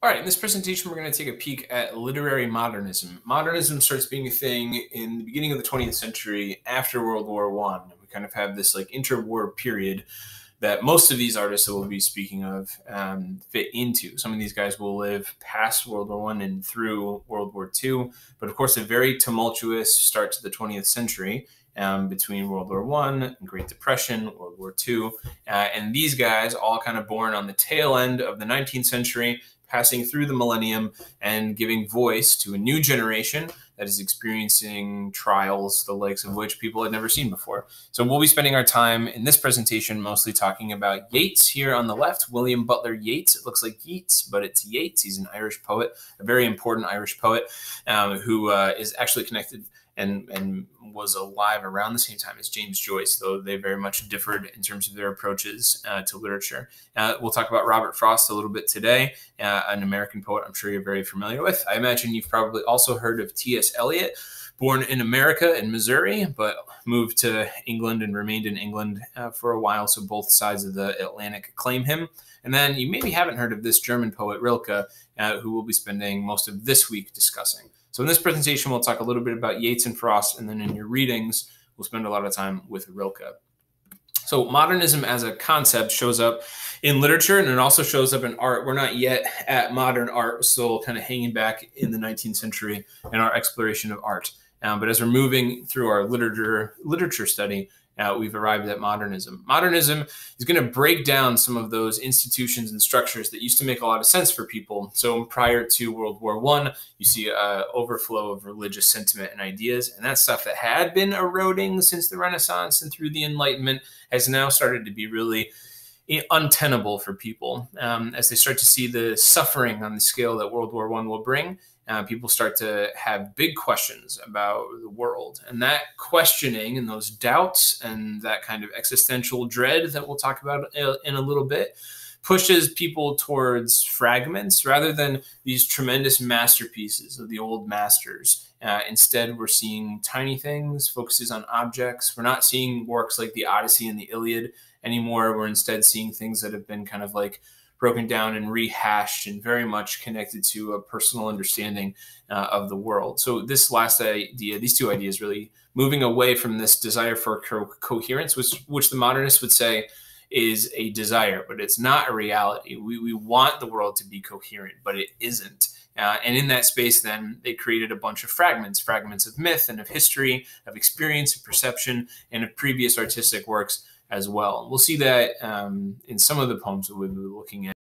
All right, in this presentation, we're going to take a peek at literary modernism. Modernism starts being a thing in the beginning of the 20th century after World War I. We kind of have this like interwar period that most of these artists that we'll be speaking of fit into. Some of these guys will live past World War I and through World War II, but of course a very tumultuous start to the 20th century between World War I and Great Depression, World War II. And these guys all kind of born on the tail end of the 19th century, passing through the millennium and giving voice to a new generation that is experiencing trials, the likes of which people had never seen before. So we'll be spending our time in this presentation mostly talking about Yeats here on the left, William Butler Yeats. It looks like Yeats, but it's Yeats. He's an Irish poet, a very important Irish poet who is actually connected and was alive around the same time as James Joyce, though they very much differed in terms of their approaches to literature. We'll talk about Robert Frost a little bit today, an American poet I'm sure you're very familiar with. I imagine you've probably also heard of T.S. Eliot, born in America in Missouri, but moved to England and remained in England for a while, so both sides of the Atlantic claim him. And then you maybe haven't heard of this German poet Rilke, who we'll be spending most of this week discussing. So in this presentation, we'll talk a little bit about Yeats and Frost, and then in your readings, we'll spend a lot of time with Rilke. So modernism as a concept shows up in literature, and it also shows up in art. We're not yet at modern art. We're still kind of hanging back in the 19th century in our exploration of art. But as we're moving through our literature study, we've arrived at modernism. Modernism is going to break down some of those institutions and structures that used to make a lot of sense for people. So prior to World War I, you see an overflow of religious sentiment and ideas, and that stuff that had been eroding since the Renaissance and through the Enlightenment has now started to be really untenable for people. As they start to see the suffering on the scale that World War I will bring, people start to have big questions about the world. And that questioning and those doubts and that kind of existential dread that we'll talk about in a little bit pushes people towards fragments rather than these tremendous masterpieces of the old masters. Instead, we're seeing tiny things, focuses on objects. We're not seeing works like the Odyssey and the Iliad anymore. We're instead seeing things that have been kind of like broken down and rehashed and very much connected to a personal understanding of the world. So this last idea, these two ideas really moving away from this desire for coherence, which the modernists would say is a desire, but it's not a reality. We want the world to be coherent, but it isn't. And in that space, then, they created a bunch of fragments of myth and of history, of experience, of perception, and of previous artistic works as well. We'll see that in some of the poems that we'll be looking at.